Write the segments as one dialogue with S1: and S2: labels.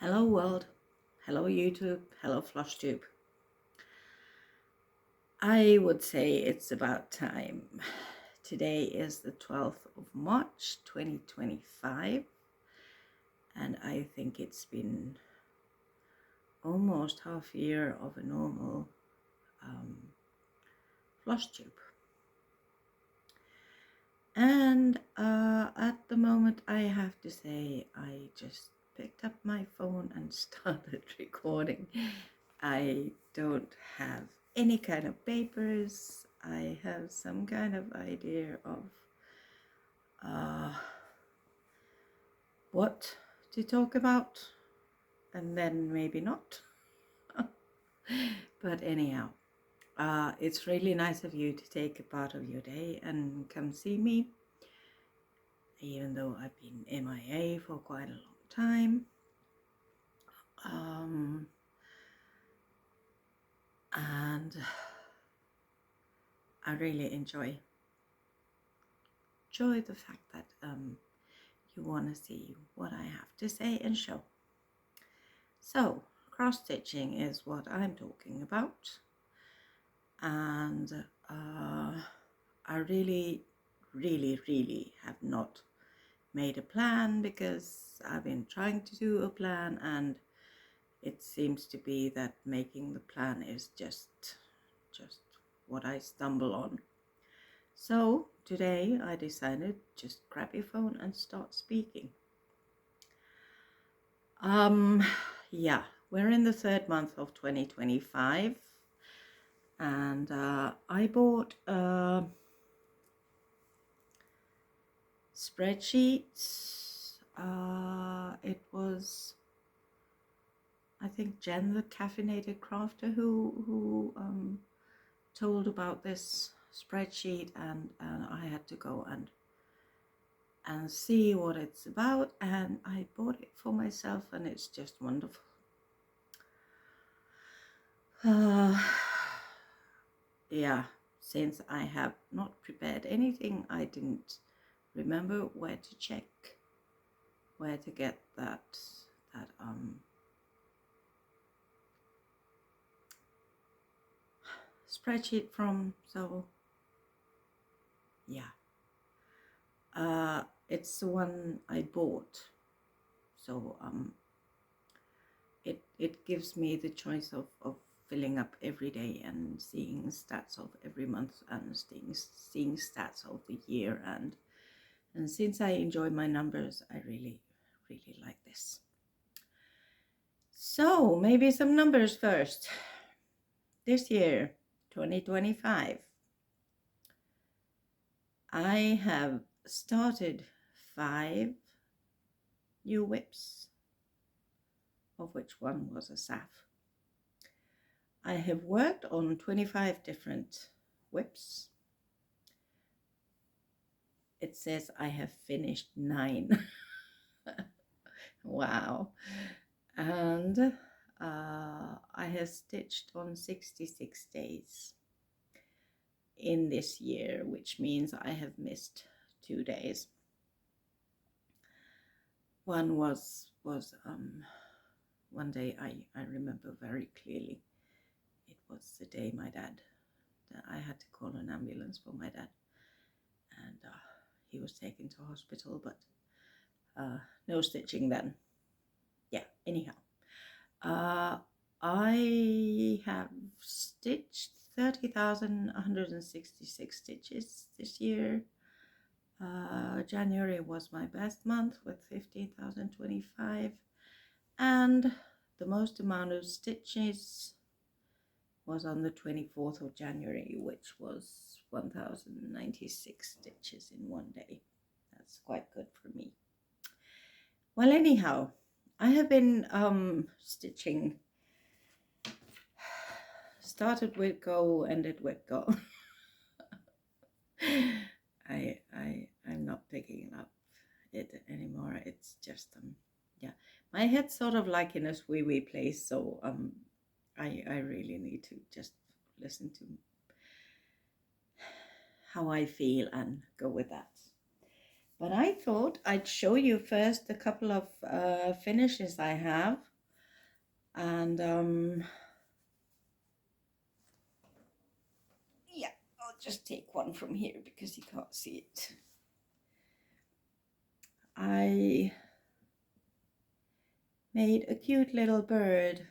S1: Hello world, hello YouTube, hello Flosstube. I would say it's about time. Today is the 12th of March 2025 and I think it's been almost half a year of a normal Flosstube. And at the moment I have to say I just picked up my phone and started recording. I don't have any kind of papers. I have some kind of idea of what to talk about and then maybe not. But anyhow, it's really nice of you to take a part of your day and come see me, even though I've been MIA for quite a long time. And I really enjoy the fact that you want to see what I have to say and show. So cross-stitching is what I'm talking about, and I really have not made a plan, because I've been trying to do a plan and it seems to be that making the plan is just what I stumble on. So today I decided just grab your phone and start speaking. Yeah, we're in the third month of 2025 and I bought a spreadsheet. It was, I think, Jen the caffeinated crafter who told about this spreadsheet, and I had to go and see what it's about, and I bought it for myself and it's just wonderful. Yeah, since I have not prepared anything, I didn't remember where to check, where to get that spreadsheet from. So yeah, it's the one I bought. So it gives me the choice of filling up every day and seeing stats of every month and seeing stats of the year, and since I enjoy my numbers, I really like this. So maybe some numbers first. This year, 2025, I have started 5 new whips, of which one was a SAF. I have worked on 25 different whips. It says I have finished 9. Wow. And I have stitched on 66 days in this year, which means I have missed 2 days. One was one day I remember very clearly. It was the day I had to call an ambulance for my dad, and he was taken to hospital, but no stitching then. Yeah, anyhow, I have stitched 30,166 stitches this year. January was my best month with 15,025, and the most amount of stitches was on the 24th of January, which was 1,096 stitches in one day. That's quite good for me. Well, anyhow, I have been stitching. Started with go, ended with go. I'm not picking up it anymore. It's just yeah, my head's sort of like in a wee place, so I really need to just listen to how I feel and go with that. But I thought I'd show you first a couple of finishes I have. And yeah, I'll just take one from here because you can't see it. I made a cute little bird.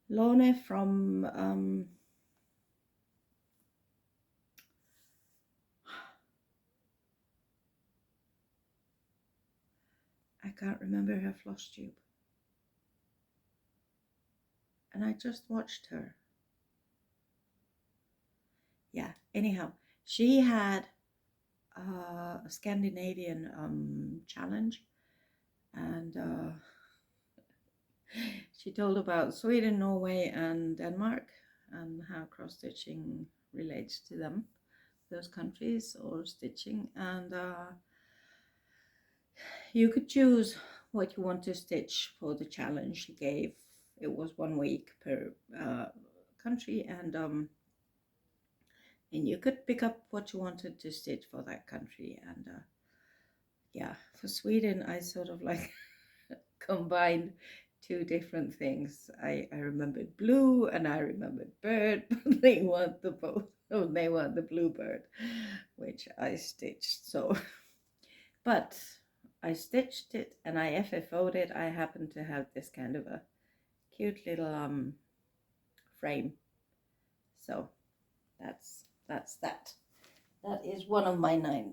S1: Lone from I can't remember her Flosstube. And I just watched her. Yeah, anyhow, she had a Scandinavian challenge, and she told about Sweden, Norway, and Denmark, and how cross-stitching relates to them, those countries, or stitching. And you could choose what you want to stitch for the challenge she gave. It was 1 week per country, and you could pick up what you wanted to stitch for that country. And yeah, for Sweden, I sort of like combined 2 different things. I remembered blue and I remembered bird, but they want the both. Oh, they want the blue bird, which I stitched. So, but I stitched it and I FFO'd it. I happen to have this kind of a cute little frame. So that's that. That is one of my nine.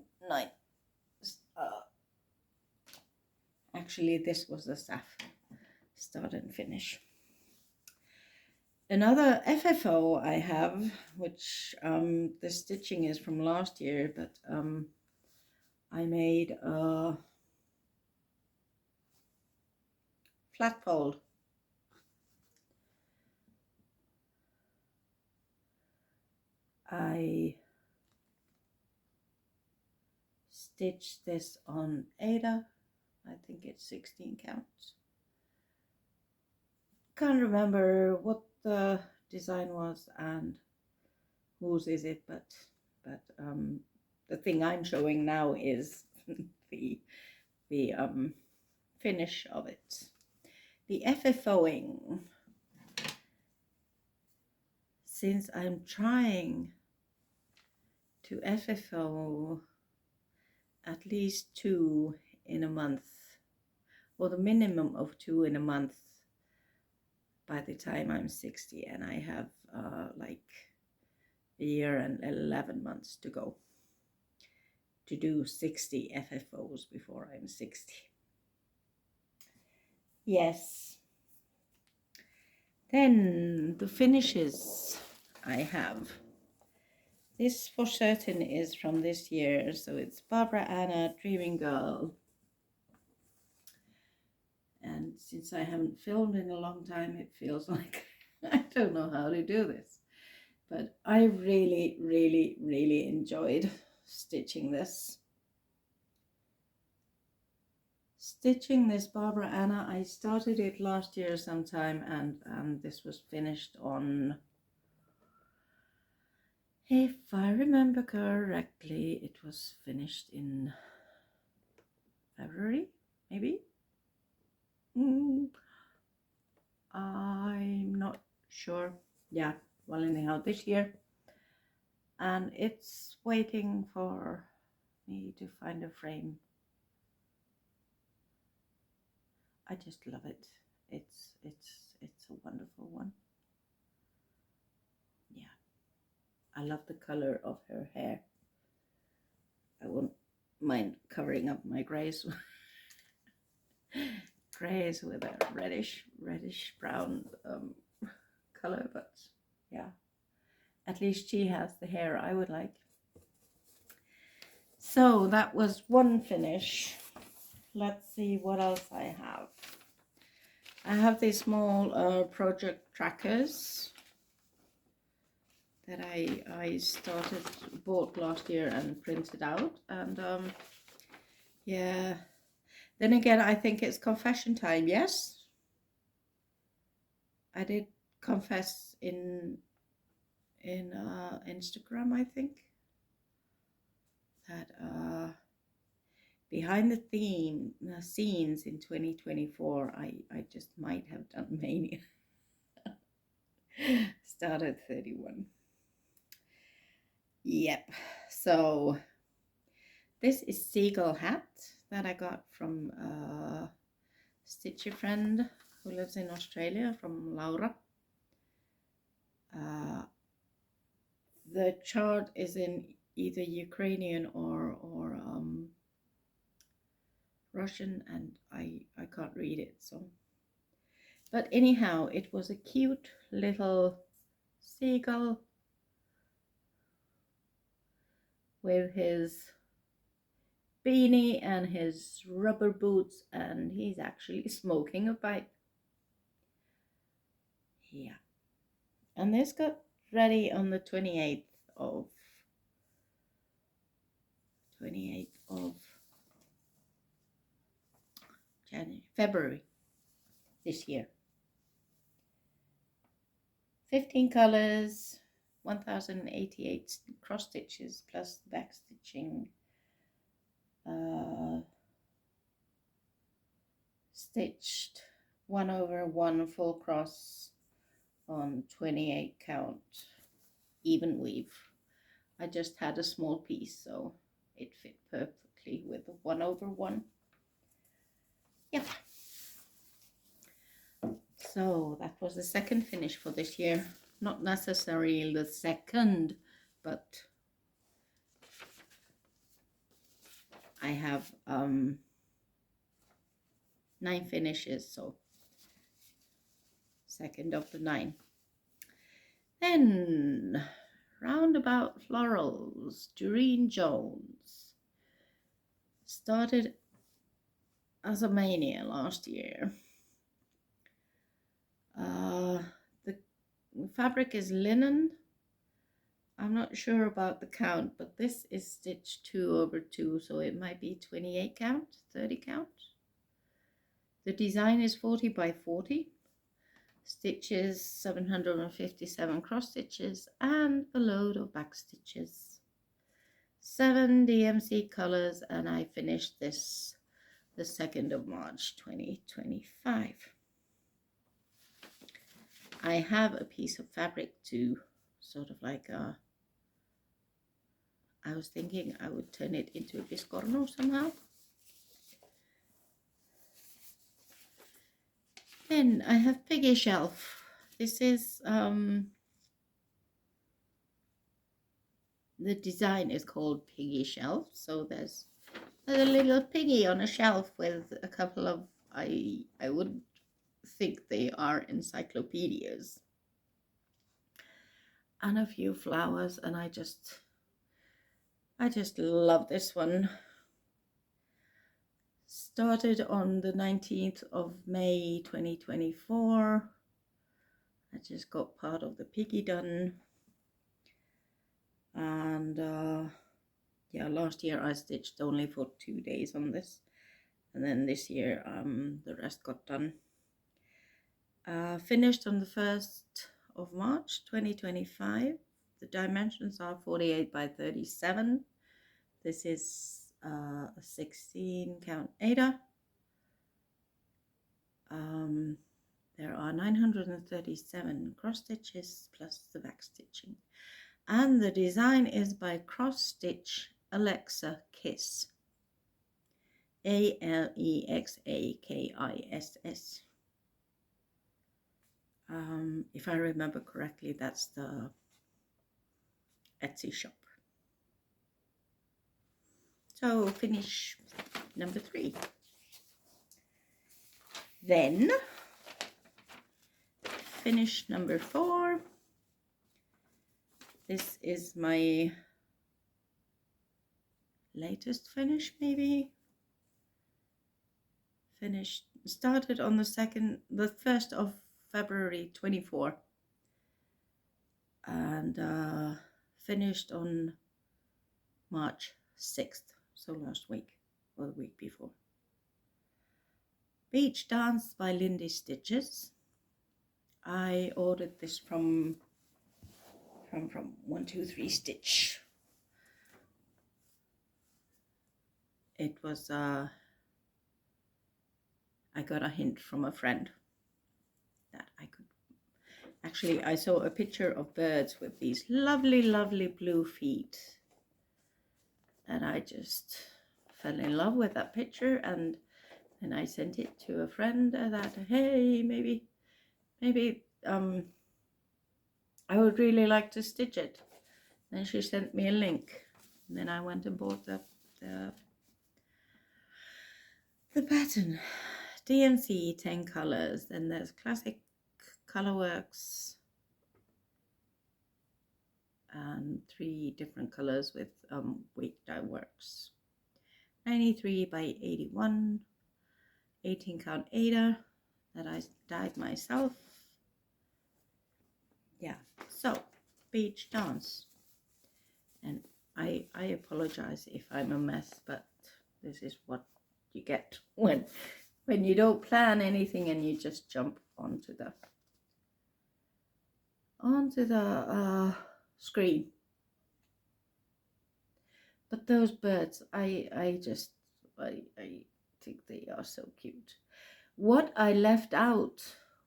S1: Actually, this was the staff start and finish. Another FFO I have, which the stitching is from last year, but I made a flat fold. I stitched this on Ada. I think it's 16 counts. Can't remember what the design was and whose is it, but the thing I'm showing now is the finish of it. The FFOing, since I'm trying to FFO at least 2 in a month, or the minimum of 2 in a month by the time I'm 60, and I have like a year and 11 months to go to do 60 FFOs before I'm 60. Yes. Then the finishes I have. This for certain is from this year, so it's Barbara Anna, Dreaming Girl. And since I haven't filmed in a long time, it feels like I don't know how to do this. But I really, really, really enjoyed stitching this. Stitching this Barbara Anna, I started it last year sometime, and this was finished on, if I remember correctly, it was finished in February, maybe? I'm not sure. Yeah, well, anyhow, this year. And it's waiting for me to find a frame. I just love it. It's a wonderful one. Yeah, I love the color of her hair. I won't mind covering up my grays grays with a reddish brown color, but yeah, at least she has the hair I would like. So that was one finish. Let's see what else I have. I have these small project trackers that I bought last year and printed out, and yeah. Then again, I think it's confession time. Yes, I did confess in Instagram, I think, that behind the scenes in 2024, I just might have done Mania. Started 31. Yep. So this is seagull hat that I got from a stitcher friend who lives in Australia, from Laura. The chart is in either Ukrainian or Russian, and I can't read it, so. But anyhow, it was a cute little seagull with his beanie and his rubber boots, and he's actually smoking a pipe. Yeah. And this got ready on the 28th of February this year. 15 colors, 1088 cross stitches plus back stitching. Stitched 1/1 full cross on 28 count even weave. I just had a small piece, so it fit perfectly with the 1/1. Yep. So that was the second finish for this year. Not necessarily the second, but I have 9 finishes, so second of the 9. Then Roundabout Florals, Doreen Jones. Started as a mania last year. The fabric is linen. I'm not sure about the count, but this is stitch 2/2, so it might be 28 count, 30 count. The design is 40 by 40. Stitches 757 cross stitches and a load of back stitches. 7 DMC colors, and I finished this the 2nd of March 2025. I have a piece of fabric to sort of like I was thinking I would turn it into a biscorno somehow. Then I have Piggy Shelf. This is the design is called Piggy Shelf, so there's a little piggy on a shelf with a couple of, I would think they are encyclopedias, and a few flowers, and I just love this one. Started on the 19th of May 2024. I just got part of the piggy done, and yeah, last year I stitched only for 2 days on this, and then this year the rest got done. Finished on the 1st of March 2025. The dimensions are 48 by 37. This is a 16 count Aida. There are 937 cross stitches plus the back stitching, and the design is by Cross Stitch Alexa Kiss, ALEXAKISS. If I remember correctly, that's the Etsy shop. So finish number 3. Then finish number 4. This is my latest finish, maybe. Finished, started on the 1st of February 24, and finished on March 6th, so last week or the week before. Beach Dance by Lindy Stitches. I ordered this from 123 Stitch. it was I got a hint from a friend that I could actually, I saw a picture of birds with these lovely, lovely blue feet, and I just fell in love with that picture, and then I sent it to a friend that, hey, maybe I would really like to stitch it. Then she sent me a link, and then I went and bought the pattern. DMC 10 colors, then there's classic colorworks and 3 different colors with weight dye works. 93 by 81, 18 count Ada that I dyed myself. Yeah, so beach dance. And I apologize if I'm a mess, but this is what you get when you don't plan anything and you just jump onto the screen. But those birds, I think they are so cute. What I left out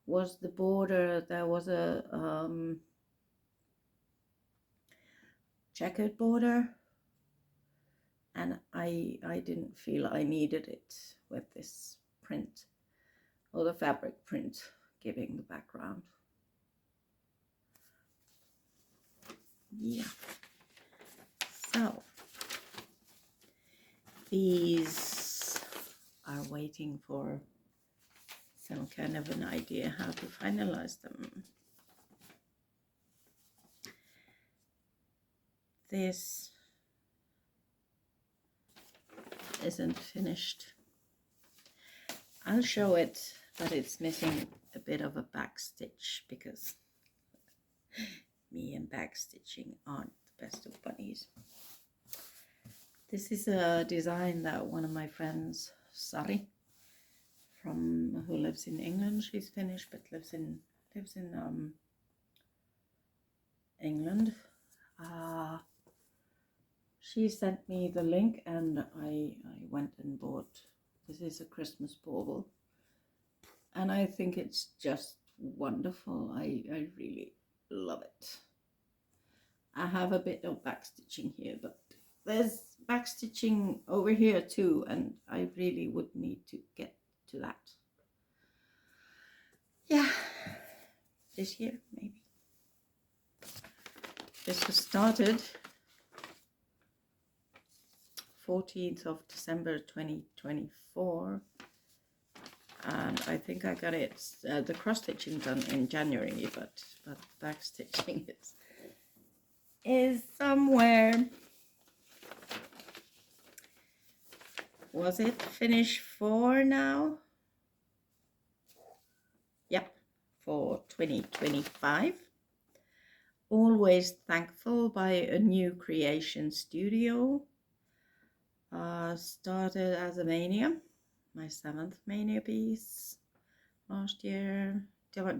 S1: was the border. There was a checkered border, and I didn't feel I needed it with this print, or the fabric print giving the background. Yeah, so these are waiting for some kind of an idea how to finalize them. This isn't finished. I'll show it, but it's missing a bit of a back stitch because me and back stitching aren't the best of buddies. This is a design that one of my friends, Sari, who lives in England. She's Finnish but lives in England. She sent me the link, and I went and bought. This is a Christmas bauble, and I think it's just wonderful. I really love it. I have a bit of back stitching here, but there's back stitching over here too, and I really would need to get to that. Yeah, this year maybe. This was started 14th of December 2024, and I think I got it the cross stitching done in January, but back stitching is somewhere. Was it finished for now? Yep, for 2025. Always thankful by a new creation studio. Started as a mania, my 7th mania piece last year.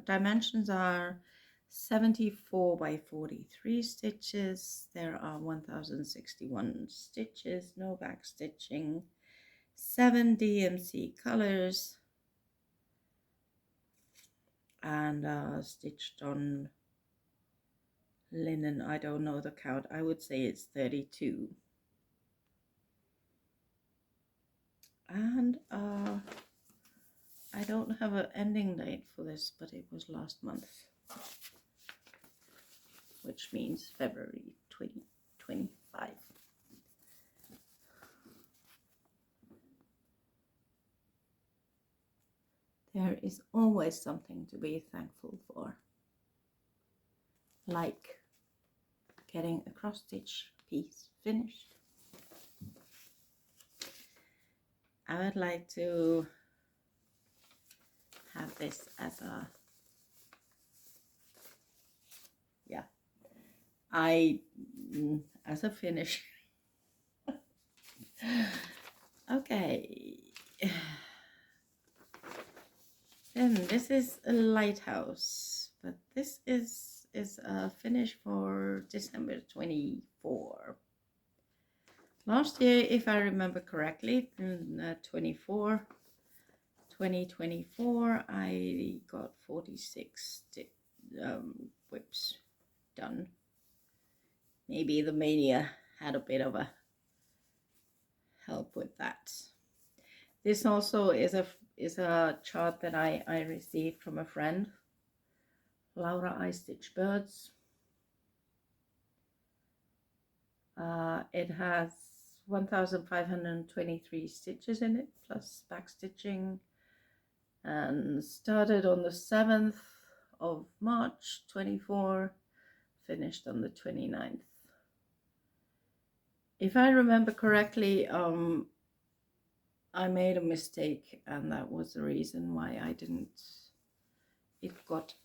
S1: Dimensions are 74 by 43 stitches. There are 1061 stitches, no back stitching, 7 DMC colors, and stitched on linen. I don't know the count. I would say it's 32. And I don't have an ending date for this, but it was last month, which means February 2025. There is always something to be thankful for, like getting a cross stitch piece finished. I would like to have this as a, yeah, as a finish. Okay. Then this is a lighthouse, but this is a finish for December 24. Last year, if I remember correctly, in 2024, I got 46 whips done. Maybe the Mania had a bit of a help with that. This also is a chart that I received from a friend, Laura I Stitch Birds. It has 1,523 stitches in it, plus back stitching, and started on the 7th of March 24, finished on the 29th. If I remember correctly, I made a mistake, and that was the reason why it got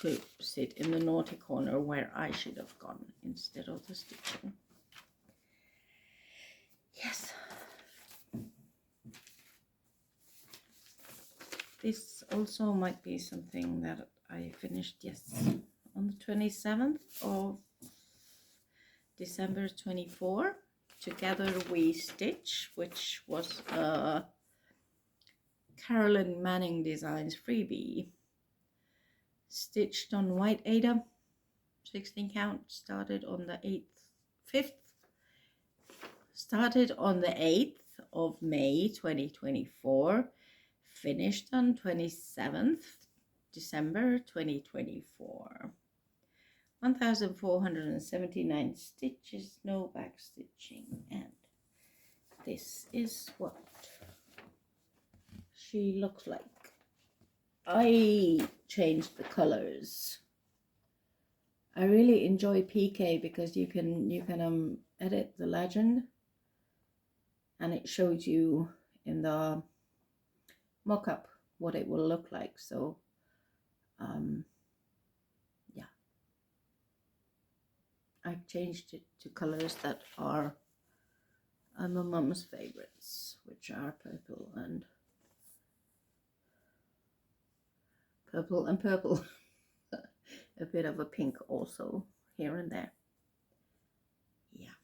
S1: to sit in the naughty corner where I should have gone instead of the stitching. Yes. This also might be something that I finished, yes, on the 27th of December 24. Together We Stitch, which was Carolyn Manning Designs freebie. Stitched on white Ada, 16 count, started on the 8th of May 2024, finished on 27th December 2024. 1,479 stitches, no back stitching, and this is what she looks like. I changed the colors. I really enjoy PK because you can edit the legend, and it shows you in the mock-up what it will look like. So yeah, I've changed it to colors that are my mom's favorites, which are purple and purple. A bit of a pink also here and there. Yeah.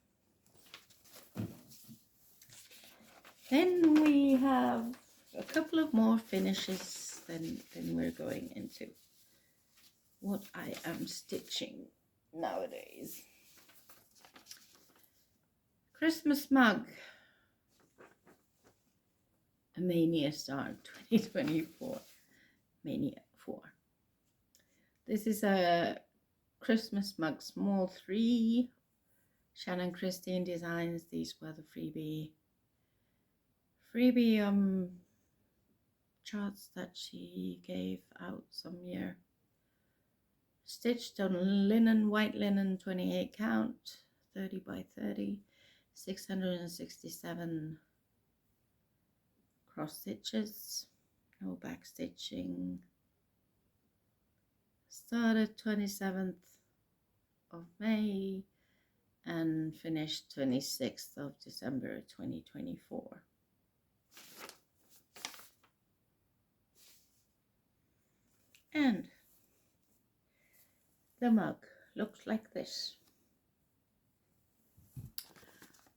S1: Then we have a couple of more finishes than we're going into what I am stitching nowadays. Christmas mug, a Mania Star 2024, Mania 4. This is a Christmas mug small 3, Shannon Christine Designs. These were the freebie charts that she gave out some year. Stitched on linen, white linen, 28 count, 30 by 30, 667 cross stitches, no back stitching. Started 27th of May and finished 26th of December 2024. And the mug looks like this.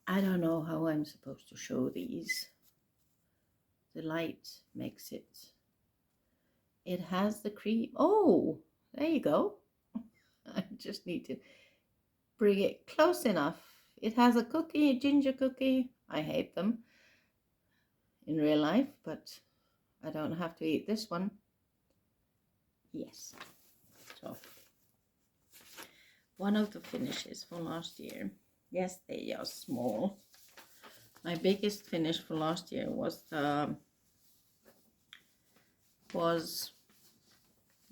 S1: I don't know how I'm supposed to show these. The light makes it. It has the cream. Oh, there you go. I just need to bring it close enough. It has a cookie, a ginger cookie. I hate them in real life, but I don't have to eat this one. Yes. So, one of the finishes for last year. Yes, they are small. My biggest finish for last year was the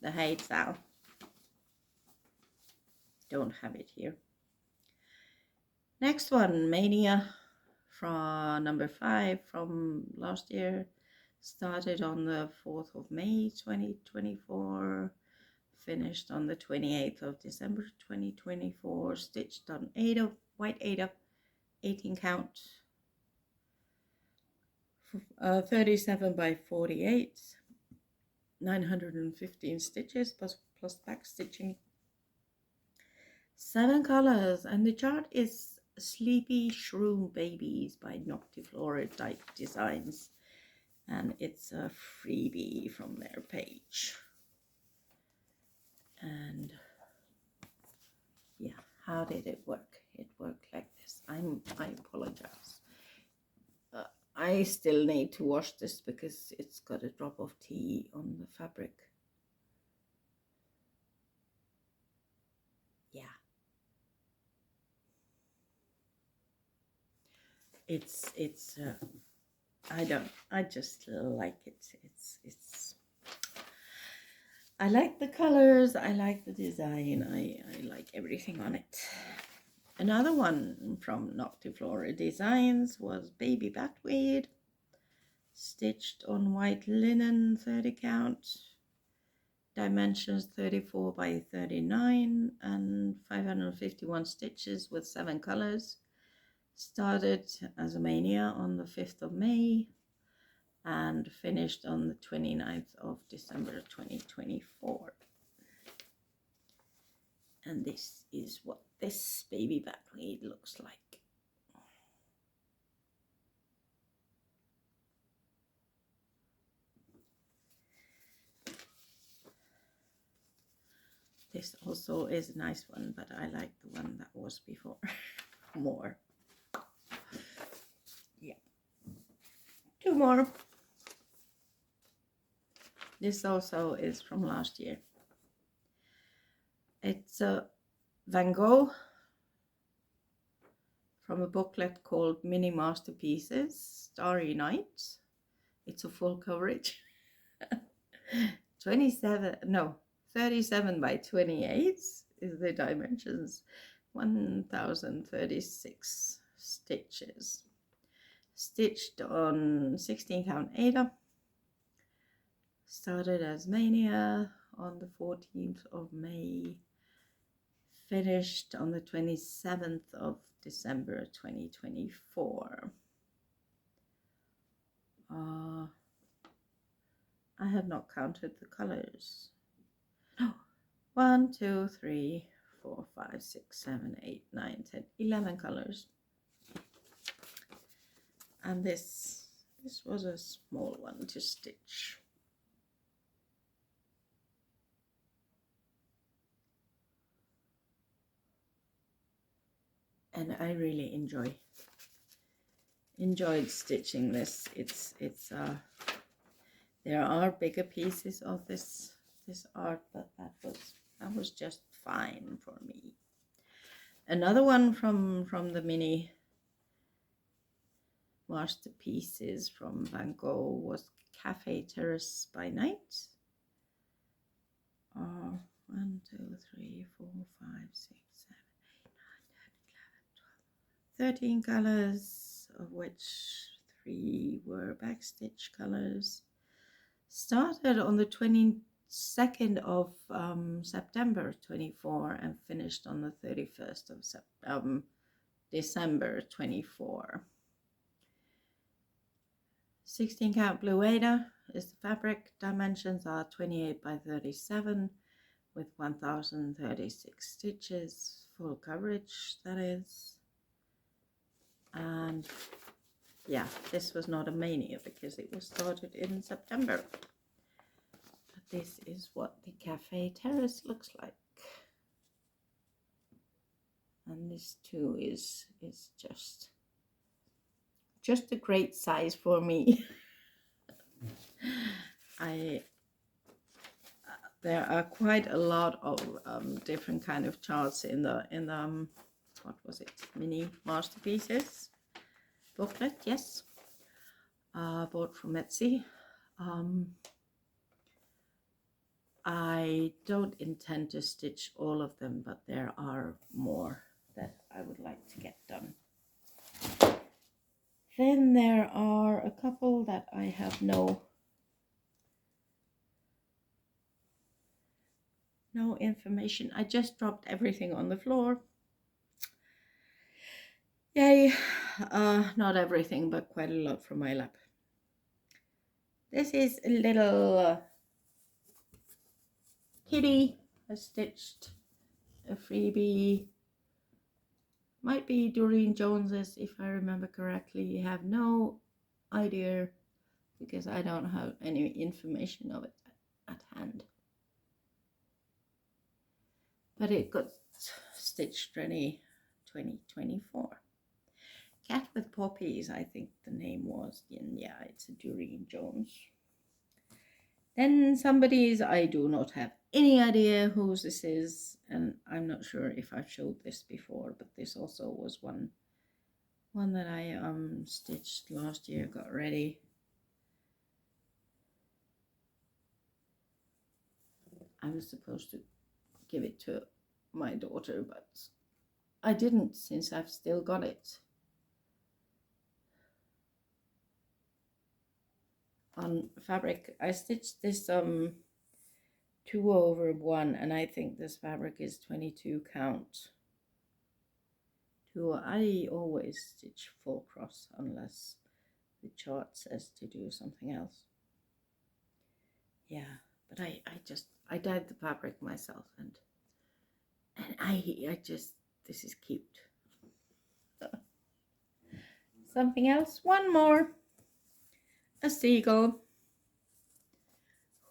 S1: Hazel. Don't have it here. Next one, Mania from number 5 from last year. Started on the 4th of May 2024. Finished on the 28th of December 2024. Stitched on Ada, white Ada, 18 count. 37 by 48. 915 stitches plus back stitching. 7 colors, and the chart is Sleepy Shroom Babies by Noctiflora Type Designs, and it's a freebie from their page. And yeah, how did it work? It worked like this. I apologize. I still need to wash this because it's got a drop of tea on the fabric. Yeah. I just like it. I like the colors, I like the design, I like everything on it. Another one from Noctiflora Designs was Baby Batweed, stitched on white linen, 30 count, dimensions 34 by 39, and 551 stitches with 7 colors. Started as a mania on the 5th of May and finished on the 29th of December 2024. And this is what this baby batweed looks like. This also is a nice one, but I like the one that was before more. Yeah. 2 more. This also is from last year. It's a Van Gogh from a booklet called Mini Masterpieces, Starry Night. It's a full coverage. 37 by 28 is the dimensions. 1036 stitches. Stitched on 16 count Aida. Started as mania on the 14th of May. Finished on the 27th of December 2024. I have not counted the colors. 1, 2, 3, 4, 5, 6, 7, 8, 9, 10, 11 colors. And this was a small one to stitch. And I really enjoyed stitching this. There are bigger pieces of this art, but that was just fine for me. Another one from the mini masterpieces from Van Gogh was Cafe Terrace by Night. 1, 2, 3, 4, 5, 6, 7, 8, 9, 10, 11, 12, 13 colors, of which 3 were backstitch colors. Started on the 22nd of September 24 and finished on the 31st of December 24. 16 count Blue Aida is the fabric. Dimensions are 28 by 37 with 1036 stitches, full coverage that is. And yeah, this was not a mania because it was started in September. But this is what the Cafe Terrace looks like. And this too is just a great size for me. There are quite a lot of different kind of charts in the what was it, mini masterpieces booklet. Yes, bought from Etsy. I don't intend to stitch all of them, but there are more that I would like to get done. Then there are a couple that I have no information. I just dropped everything on the floor. Yay. Not everything, but quite a lot from my lap. This is a little kitty. I stitched a freebie Might be Doreen Jones's, if I remember correctly. I have no idea because I don't have any information of it at hand. But it got stitched ready 2024. Cat with Poppies, I think the name was. And yeah, it's a Doreen Jones. Then somebody's, I do not have any idea whose this is, and I'm not sure if I've showed this before, but this also was one that I stitched last year, got ready. I was supposed to give it to my daughter, but I didn't, since I've still got it on fabric. I stitched this 2/1, and I think this fabric is 22 count. I always stitch full cross unless the chart says to do something else. Yeah, but I dyed the fabric myself, and I just, this is cute. Something else, one more, a seagull.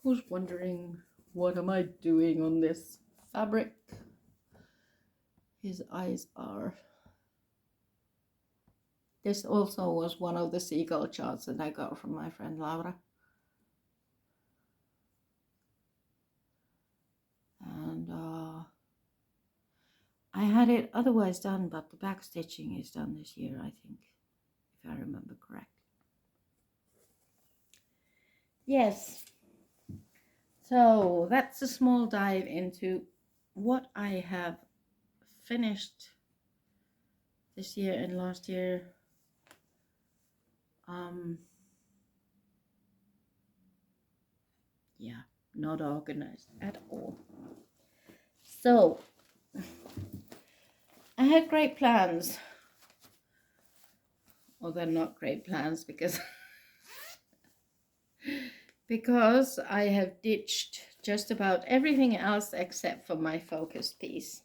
S1: Who's wondering what am I doing on this fabric? His eyes are. This also was one of the seagull charts that I got from my friend Laura. And I had it otherwise done, but the back stitching is done this year, I think, if I remember correctly. Yes. So that's a small dive into what I have finished this year and last year. Yeah, not organized at all. So I had great plans. Well, they're not great plans because because I have ditched just about everything else except for my focus piece.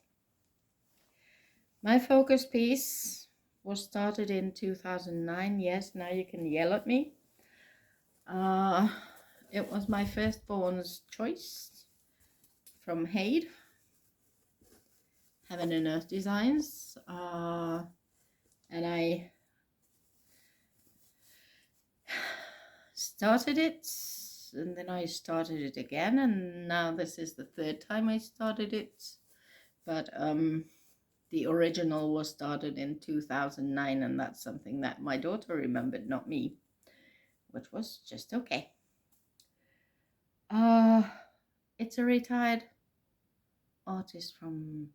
S1: My focus piece was started in 2009. Yes, now you can yell at me. It was my firstborn's choice from Hade, Heaven and Earth Designs, and I started it, and then I started it again, and now this is the third time I started it. But the original was started in 2009, and that's something that my daughter remembered, not me, which was just okay. It's a retired artist from,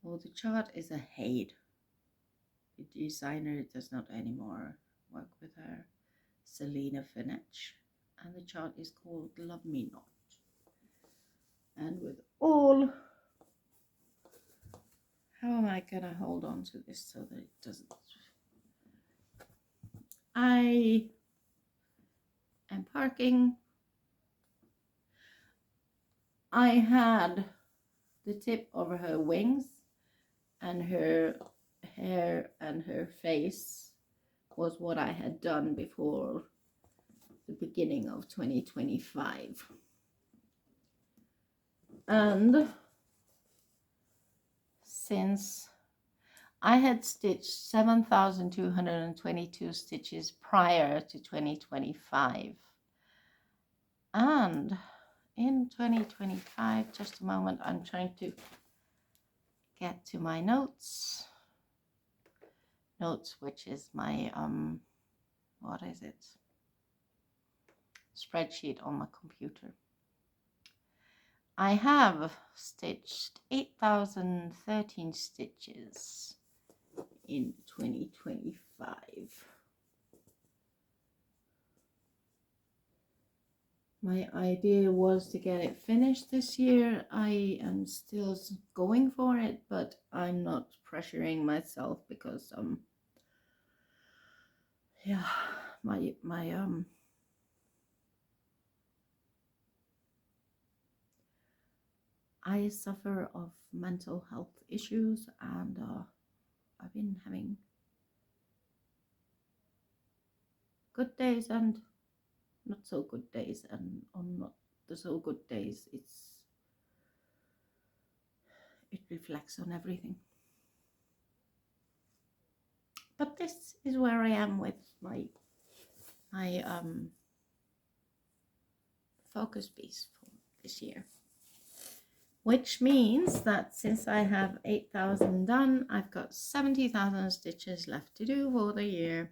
S1: well, the chart is a Hade. The designer does not anymore work with her, Selena Finech, and the chart is called Love Me Not. And with all, how am I gonna hold on to this so that it doesn't, I am parking. I had the tip over her wings, and her hair and her face was what I had done before the beginning of 2025. And since I had stitched 7,222 stitches prior to 2025, and in 2025, just a moment, I'm trying to get to my notes, which is my what is it, spreadsheet on my computer. I have stitched 8,013 stitches in 2025. My idea was to get it finished this year. I am still going for it, but I'm not pressuring myself because yeah, my I suffer of mental health issues, and I've been having good days and not so good days, and on not the so good days it reflects on everything. But this is where I am with my focus piece for this year, which means that since I have 8,000 done, I've got 70,000 stitches left to do for the year.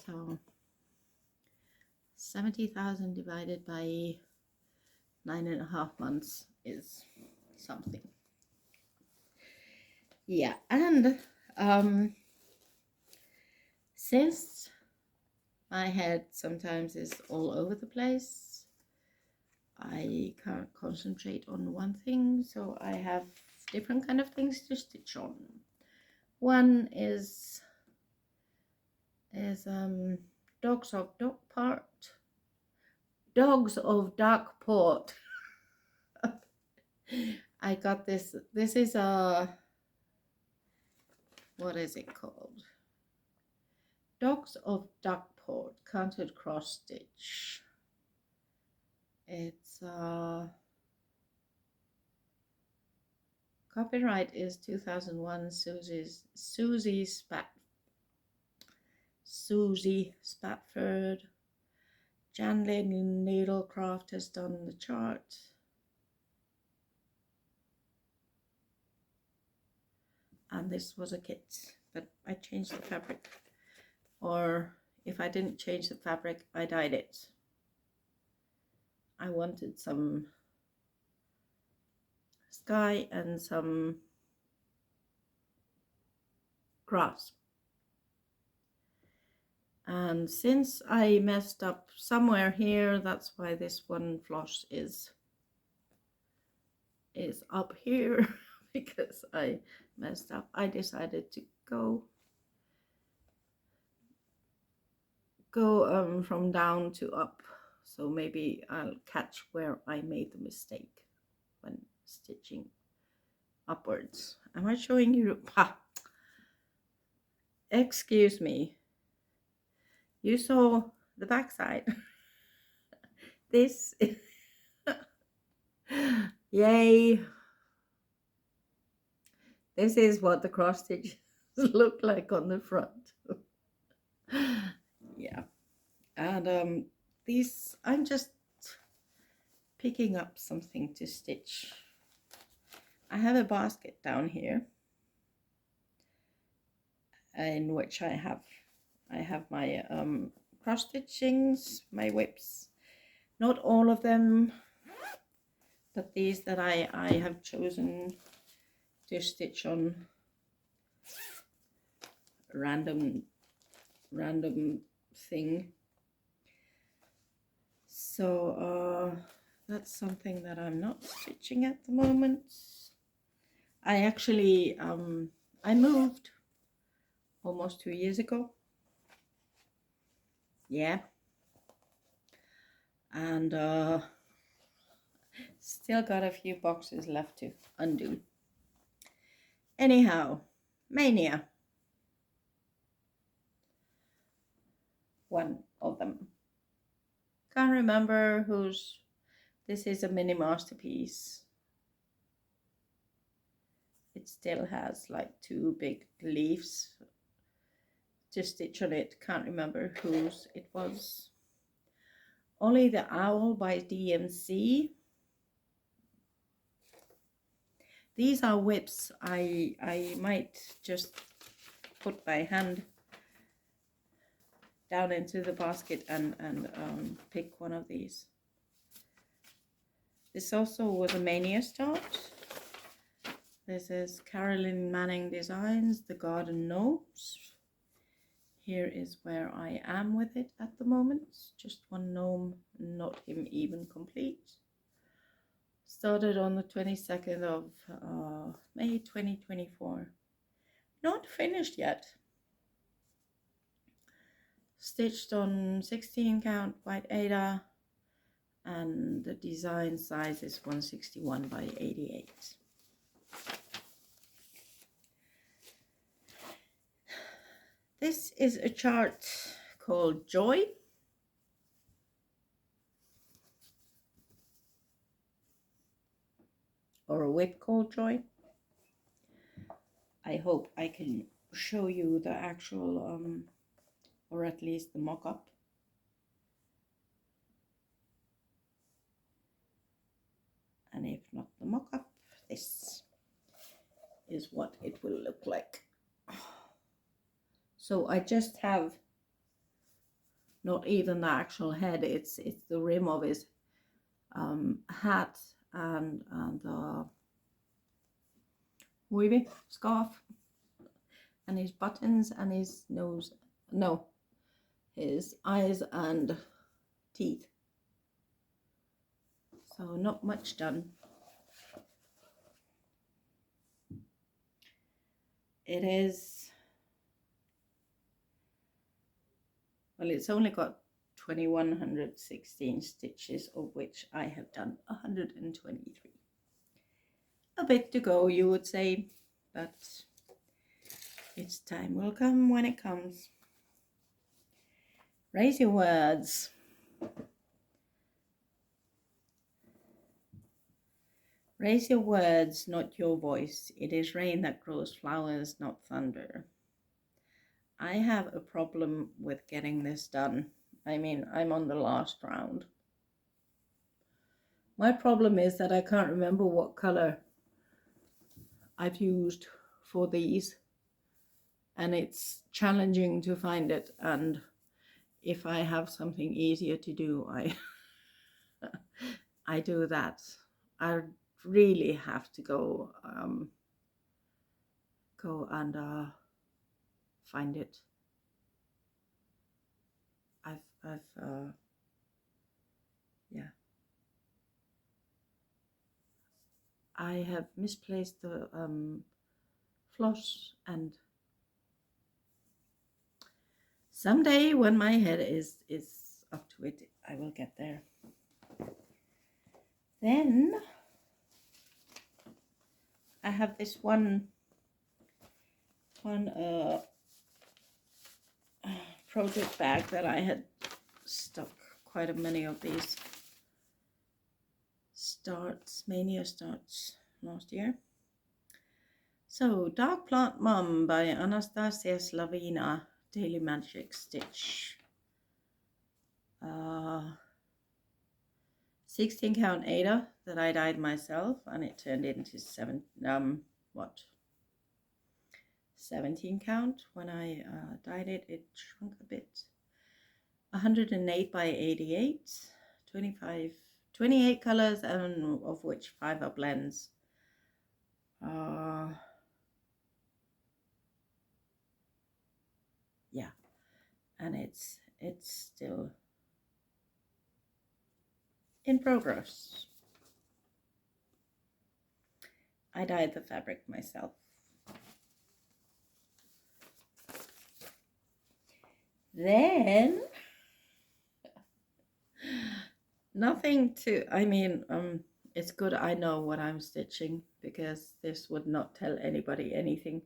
S1: So 70,000 divided by 9.5 months is something. Yeah, and since my head sometimes is all over the place, I can't concentrate on one thing, so I have different kind of things to stitch on. One is Dogs of Darkport. I got this. This is a, what is it called? Dogs of Darkport canted cross stitch. It's copyright is 2001. Susie Spatford. Janlyn Needlecraft has done the chart. And this was a kit, but I changed the fabric. Or if I didn't change the fabric, I dyed it. I wanted some sky and some grass. And since I messed up somewhere here, that's why this one floss is up here because I messed up. I decided to go from down to up, so maybe I'll catch where I made the mistake when stitching upwards. Am I showing you? Excuse me. You saw the back side. This is yay. This is what the cross stitches look like on the front. Yeah. And these, I'm just picking up something to stitch. I have a basket down here in which I have my cross stitchings, my whips. Not all of them, but these that I have chosen to stitch on random thing. So that's something that I'm not stitching at the moment. I actually I moved almost 2 years ago. Yeah. And still got a few boxes left to undo. Anyhow, Mania. One of them. Can't remember whose. This is a mini masterpiece. It still has like 2 big leaves to stitch on it. Can't remember whose it was. Only the Owl by DMC. These are whips. I might just put my hand down into the basket and pick one of these. This also was a Mania start. This is Carolyn Manning Designs, The Garden Gnomes. Here is where I am with it at the moment. Just one gnome, not him even complete. Started on the 22nd of May 2024. Not finished yet. Stitched on 16 count white Aida and the design size is 161 by 88. This is a chart called Joy. Or a whip called Joy. I hope I can show you the actual, or at least the mock-up. And if not the mock-up, this is what it will look like. So I just have not even the actual head, it's the rim of his hat and weavy scarf, and his buttons and his nose, no, his eyes and teeth. So not much done. It is, well, it's only got 2116 stitches, of which I have done 123. A bit to go, you would say, but its time will come when it comes. Raise your words. Raise your words, not your voice. It is rain that grows flowers, not thunder. I have a problem with getting this done. I mean, I'm on the last round. My problem is that I can't remember what color I've used for these, and it's challenging to find it, and if I have something easier to do, I do that. I really have to go and find it. Yeah, I have misplaced the floss, and someday when my head is up to it, I will get there. Then I have this one project bag that I had stuck quite many of these mania starts last year. So Dark Plant Mum by Anastasia Slavina, Daily Magic Stitch. 16 count Ada that I dyed myself, and it turned into 17 count. When I dyed it, it shrunk a bit. 108 by 88, 28 colors, and of which 5 are blends. Yeah, and it's still in progress. I dyed the fabric myself. Then nothing to, I mean, it's good I know what I'm stitching, because this would not tell anybody anything,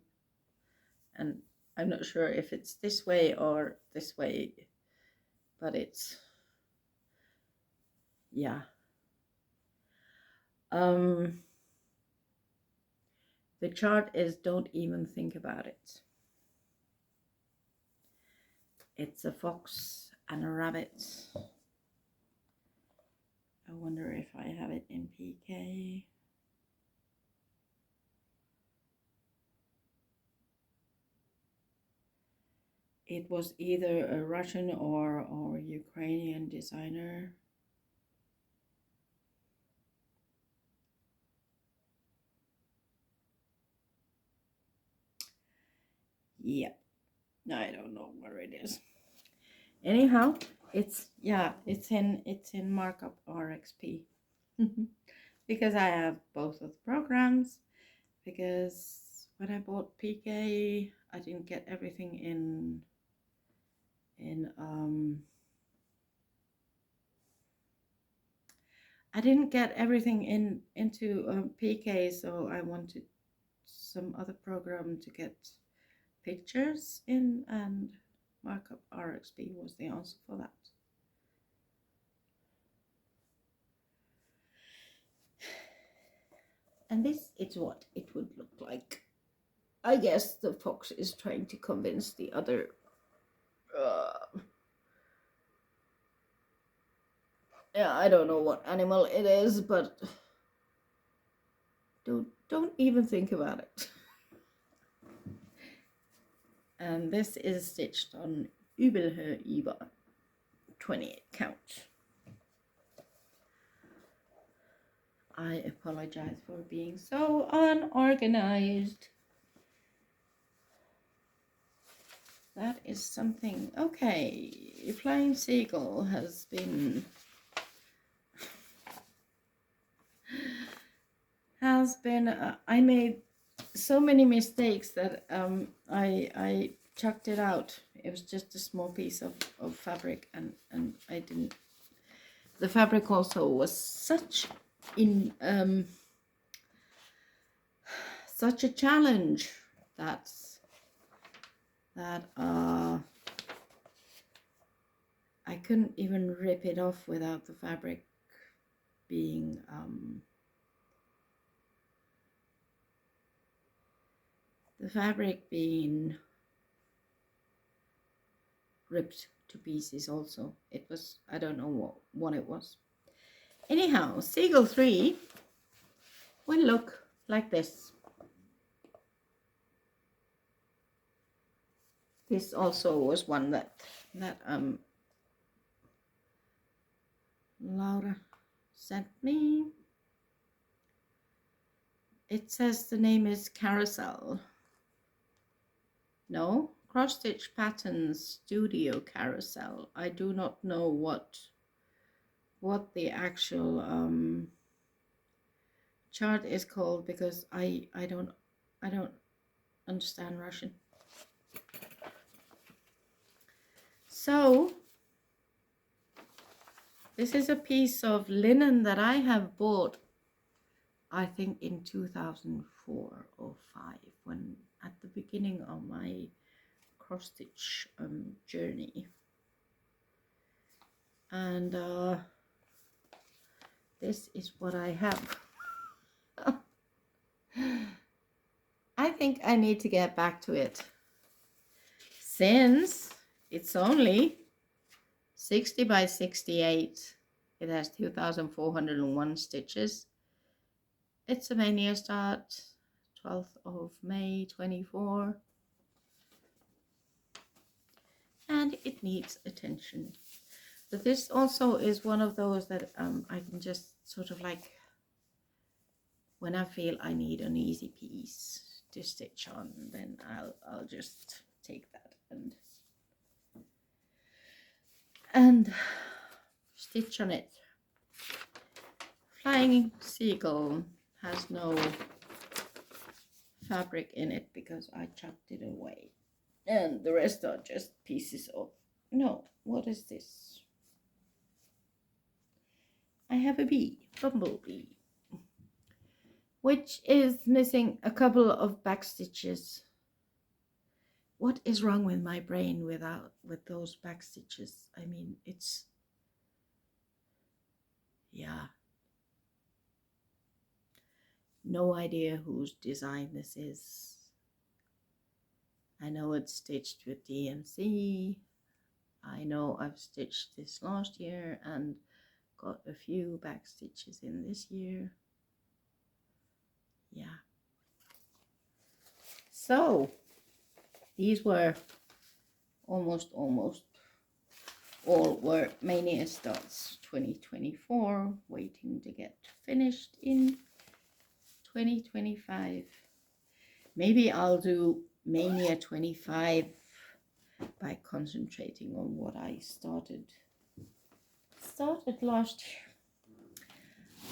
S1: and I'm not sure if it's this way or this way, but it's, yeah. The chart is don't even think about it. It's a fox and a rabbit. I wonder if I have it in PK. It was either a Russian or Ukrainian designer. Yep. I don't know where it is. Anyhow, it's in markup RXP. Because I have both of the programs, because when I bought PK I didn't get everything in I didn't get everything into PK, so I wanted some other program to get pictures in, and markup RXB was the answer for that. And this is what it would look like. I guess the fox is trying to convince the other yeah, I don't know what animal it is, but don't even think about it. And this is stitched on Übelhö Iva 28 count. I apologize for being so unorganized. That is something. Okay, Flying Seagull has been I made so many mistakes that I chucked it out. It was just a small piece of fabric, and I didn't. The fabric also was such such a challenge that I couldn't even rip it off without the fabric being ripped to pieces also. It was, I don't know what it was. Anyhow, Seagull 3 will look like this. This also was one that Laura sent me. It says the name is Carousel. No, Cross Stitch Patterns Studio Carousel. I do not know what the actual chart is called, because I don't understand Russian. So this is a piece of linen that I have bought, I think in 2004 or 5, when at the beginning of my cross stitch journey. And this is what I have. I think I need to get back to it, since it's only 60 by 68. It has 2,401 stitches. It's a mania start, 12th of May 24, and it needs attention. But this also is one of those that I can just sort of like, when I feel I need an easy piece to stitch on, then I'll just take that and stitch on it. Flying Seagull has no fabric in it because I chucked it away, and the rest are just pieces of, no, what is this? I have a bee, bumblebee, which is missing a couple of back stitches. What is wrong with my brain with those back stitches? I mean, it's, yeah. No idea whose design this is. I know it's stitched with DMC. I know I've stitched this last year and got a few back stitches in this year. Yeah. So these were almost all were Mania Starts 2024, waiting to get finished in 2025. Maybe I'll do Mania 25 by concentrating on what I started last year.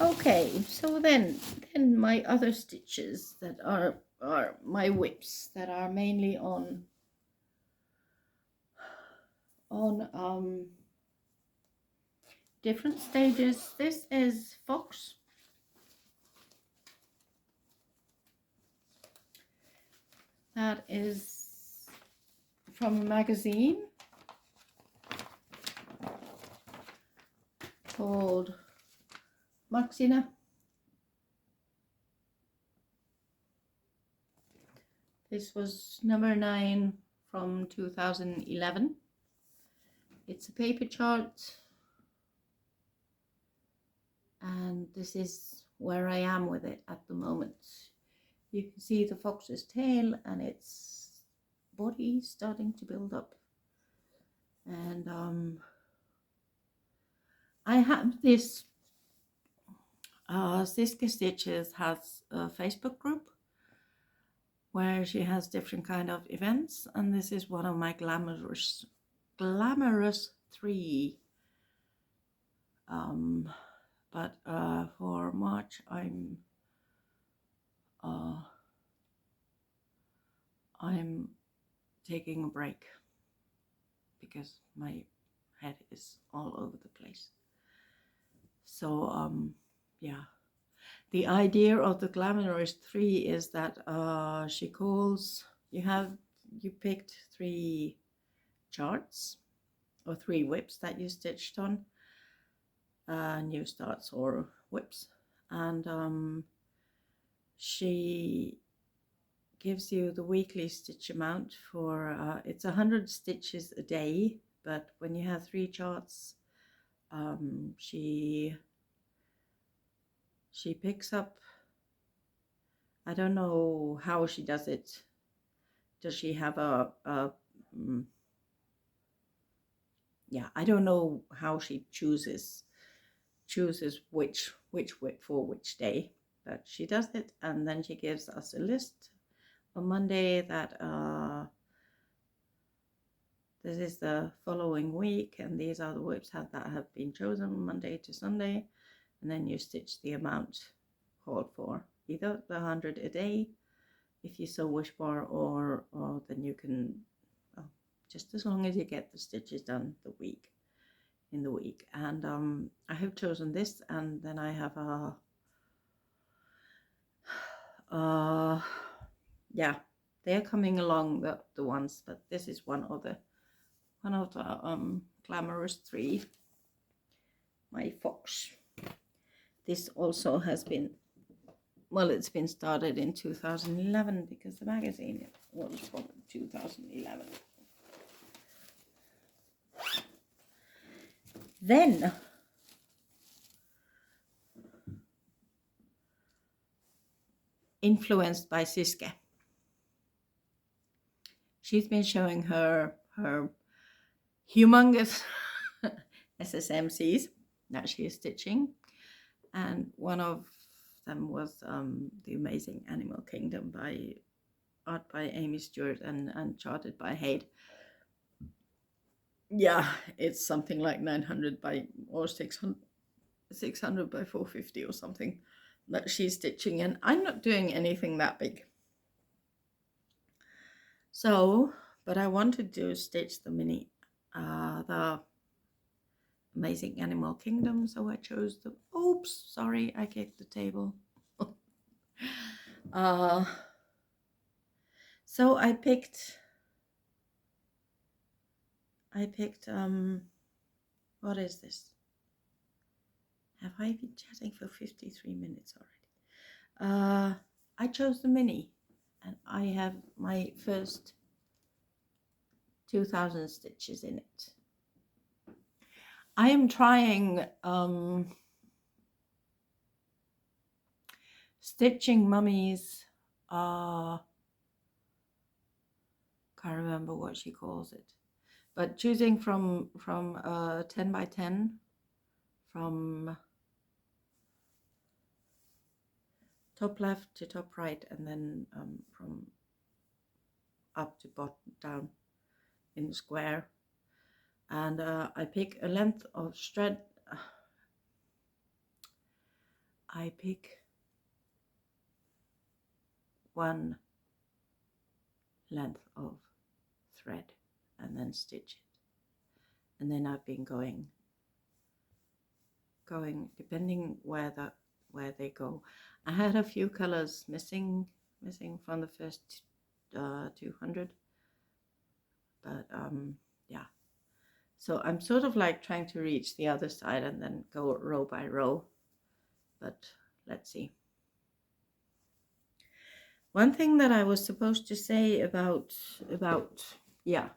S1: Okay, so then my other stitches that are my whips, that are mainly on different stages. This is Fox. That is from a magazine called Maxina. This was number 9 from 2011. It's a paper chart, and this is where I am with it at the moment. You can see the fox's tail and its body starting to build up. And I have this, Siska Stitches has a Facebook group where she has different kind of events, and this is one of my glamorous 3. But for March I'm taking a break because my head is all over the place. So yeah, the idea of the Glamorous 3 is that she calls, you picked 3 charts or 3 whips that you stitched on, new starts or whips, and she gives you the weekly stitch amount for it's 100 stitches a day, but when you have 3 charts, she picks up, I don't know how she does it. Does she have yeah, I don't know how she chooses which whip for which day, but she does it, and then she gives us a list on Monday that this is the following week, and these are the whips that have been chosen Monday to Sunday, and then you stitch the amount called for, either the 100 a day if you so wish for, or then you can, well, just as long as you get the stitches done in the week. And I have chosen this, and then I have yeah, they're coming along, the ones, but this is one of the Glamorous 3, my fox. This also has been, well, it's been started in 2011 because the magazine was from 2011. Then influenced by Siska, she's been showing her humongous SSMCs that she is stitching, and one of them was The Amazing Animal Kingdom by art by Amy Stewart and charted by Haid. Yeah, it's something like 900 by or 600 by 450 or something that she's stitching, and I'm not doing anything that big. So, but I wanted to stitch the mini, the Amazing Animal Kingdom, so I chose the, oops, sorry, I kicked the table. So I picked what is this? Have I been chatting for 53 minutes already? I chose the mini, and I have my first 2000 stitches in it. I am trying stitching Mummy's, can't remember what she calls it, but choosing from 10 by 10 from top left to top right, and then from up to bottom down in the square, and I pick a length of thread. I pick one length of thread and then stitch it, and then I've been going going depending where they go. I had a few colors missing from the first 200, but yeah. So I'm sort of like trying to reach the other side and then go row by row, but let's see. One thing that I was supposed to say about yeah,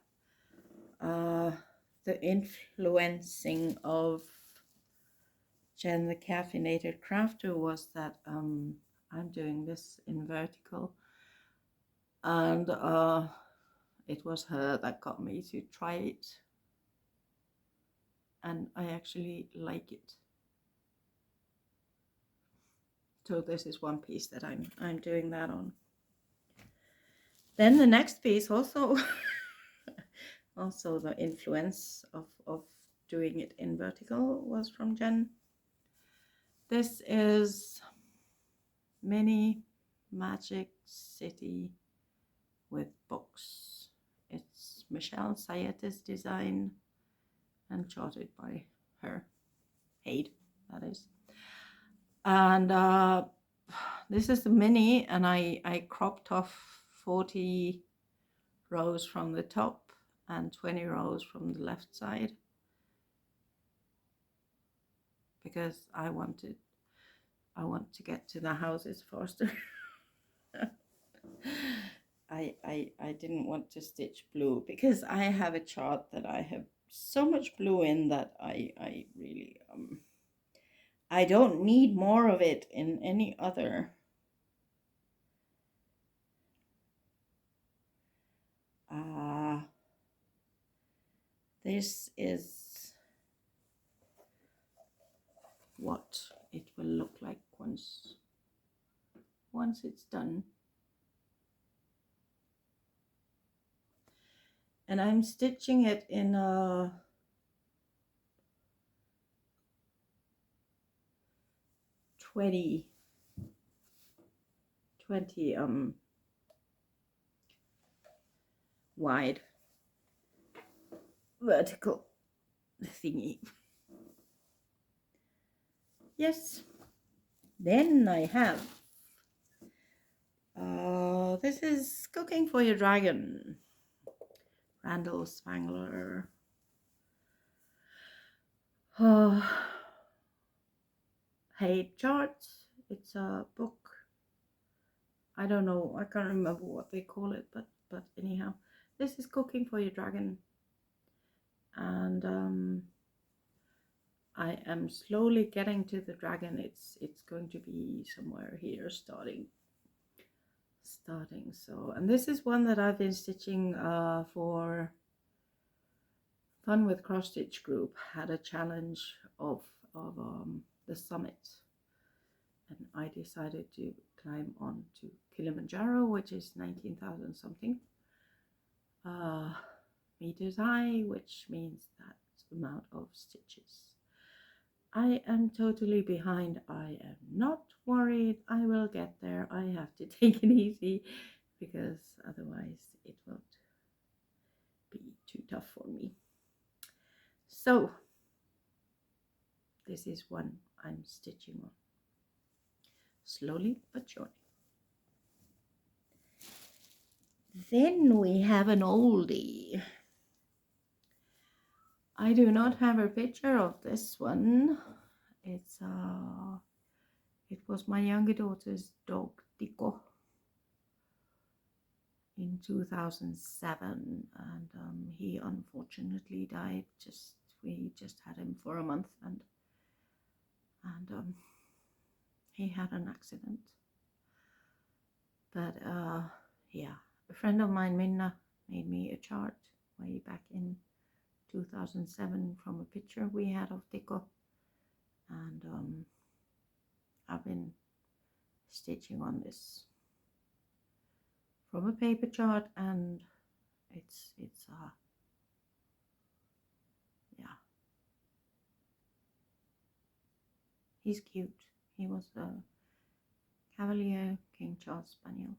S1: the influencing of Jen the Caffeinated Crafter was that I'm doing this in vertical, and it was her that got me to try it, and I actually like it. So this is one piece that I'm doing that on. Then the next piece also also the influence of doing it in vertical was from Jen. This is Mini Magic City with books. It's Michelle Sayetta's design and charted by her. Haid, that is. And this is the mini, and I cropped off 40 rows from the top and 20 rows from the left side, because I want to get to the houses faster. I didn't want to stitch blue because I have a chart that I have so much blue in that I really I don't need more of it in any other this is what it will look like once it's done. And I'm stitching it in a 20 wide vertical thingy. Yes. Then I have this is Cooking for Your Dragon, Randall Spangler. Haid charts. It's a book. I don't know, I can't remember what they call it, but anyhow, this is Cooking for Your Dragon, and I am slowly getting to the dragon. It's going to be somewhere here starting. So, and this is one that I've been stitching for Fun with Cross Stitch group. Had a challenge of the summit, and I decided to climb on to Kilimanjaro, which is 19,000 something meters high, which means that amount of stitches. I am totally behind. I am not worried. I will get there. I have to take it easy because otherwise it won't be too tough for me. So this is one I'm stitching on, slowly but surely. Then we have an oldie. I do not have a picture of this one. It's it was my younger daughter's dog Tico in 2007, and he unfortunately died. We just had him for a month, and he had an accident. But yeah, a friend of mine, Minna, made me a chart way back in 2007 from a picture we had of Tico, and I've been stitching on this from a paper chart, and it's yeah, he's cute. He was a Cavalier King Charles Spaniel.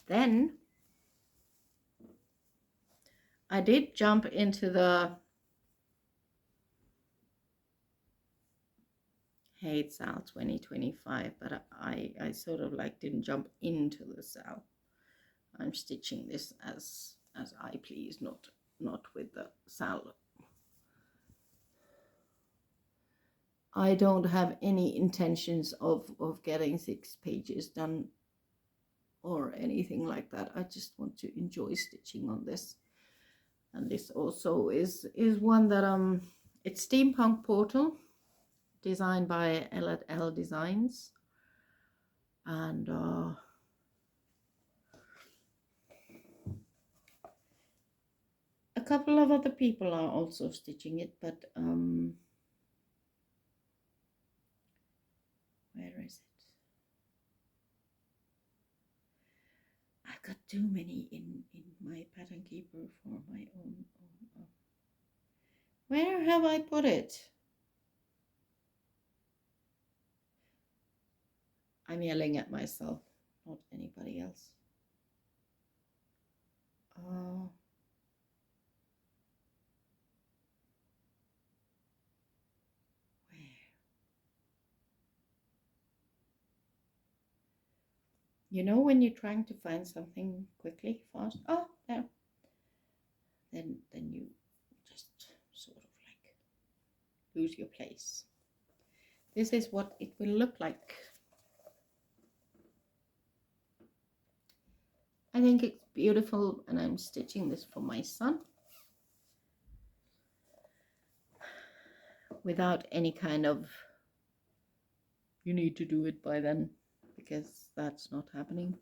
S1: Then I did jump into the Hate Sal 2025, but I sort of like didn't jump into the sal. I'm stitching this as I please, not with the sal. I don't have any intentions of getting 6 pages done or anything like that. I just want to enjoy stitching on this. And this also is one that it's Steampunk Portal, designed by L Designs, and a couple of other people are also stitching it, but where is it? I've got too many in my pattern keeper for my own. Where have I put it? I'm yelling at myself, not anybody else. Where? You know when you're trying to find something quickly, fast? Oh, there. Then you just sort of like lose your place. This is what it will look like. I think it's beautiful, and I'm stitching this for my son without any kind of you need to do it by then, because that's not happening.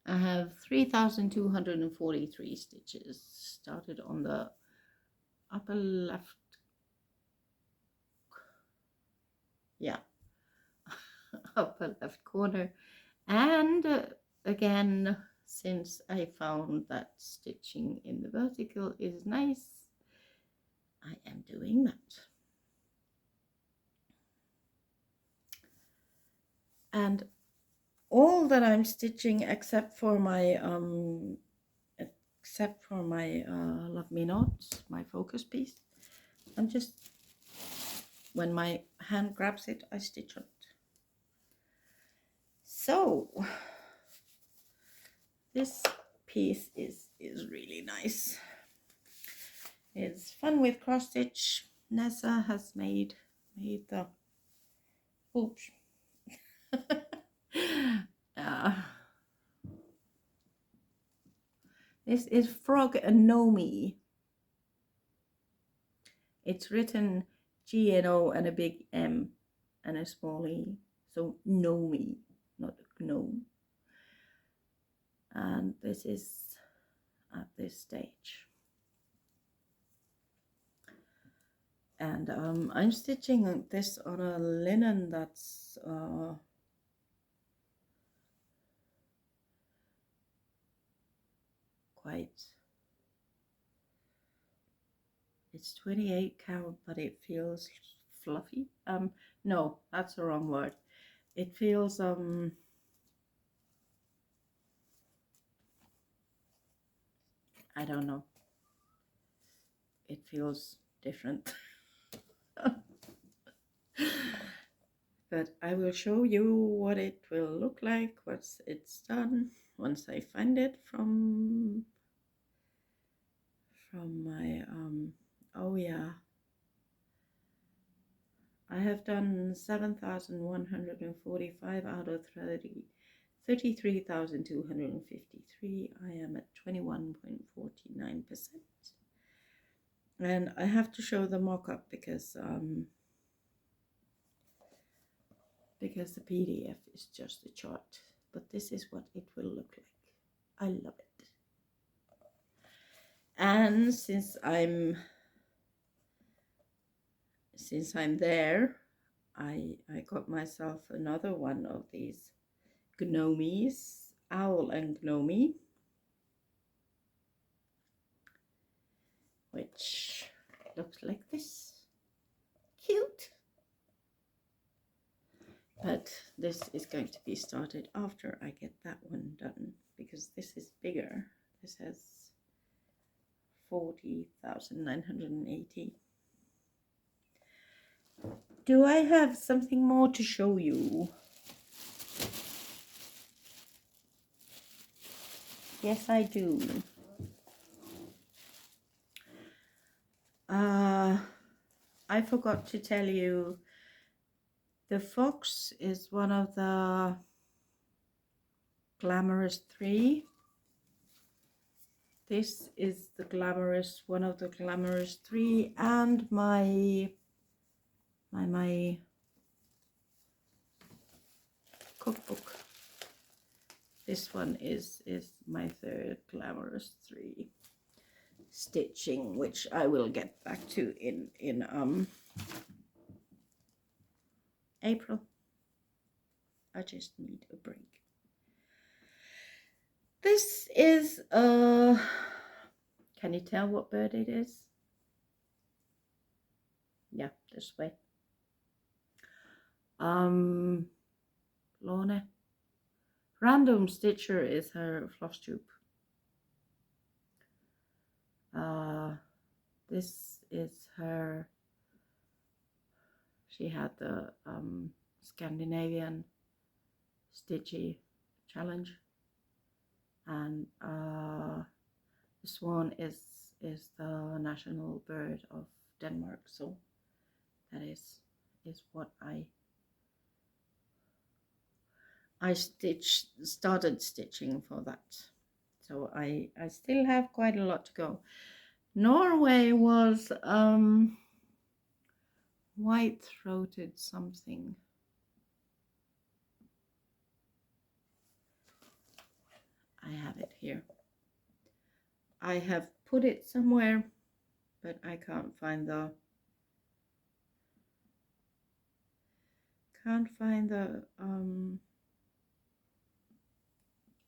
S1: I have 3,243 stitches. Started on the upper left, yeah, upper left corner, and again, since I found that stitching in the vertical is nice, I am doing that. And all that I'm stitching, except for my Love Me Not, my focus piece, I'm just, when my hand grabs it, I stitch on it. So this piece is really nice. It's fun with cross stitch. Nessa has made the oops. This is Frog Nomi. It's written G-N-O and a big M and a small E. So Nomi, not gnome. And this is at this stage. And I'm stitching this on a linen that's quite, it's 28 count, but it feels fluffy. No, that's the wrong word. It feels I don't know. It feels different. But I will show you what it will look like once it's done, once I find it from my oh yeah, I have done 7,145 out of 33,253. I am at 21.49%. And I have to show the mock-up because the PDF is just a chart, but this is what it will look like. I love it. And since I'm there, I got myself another one of these gnomies, Owl and Gnomie, which looks like this. Cute. But this is going to be started after I get that one done, because this is bigger. This has 40,980. Do I have something more to show you? Yes, I do. I forgot to tell you, the fox is one of the glamorous 3. This is the glamorous, one of the glamorous 3, and my cookbook. This one is my 3rd glamorous 3 stitching, which I will get back to in April. I just need a break. This is can you tell what bird it is? Yeah, this way. Lorna. Random Stitcher is her Flosstube. This is her, she had the Scandinavian Stitchy challenge, and the swan is the national bird of Denmark, so that is what I started stitching for that. So I still have quite a lot to go. Norway was white-throated something. I have it here. I have put it somewhere, but I can't find the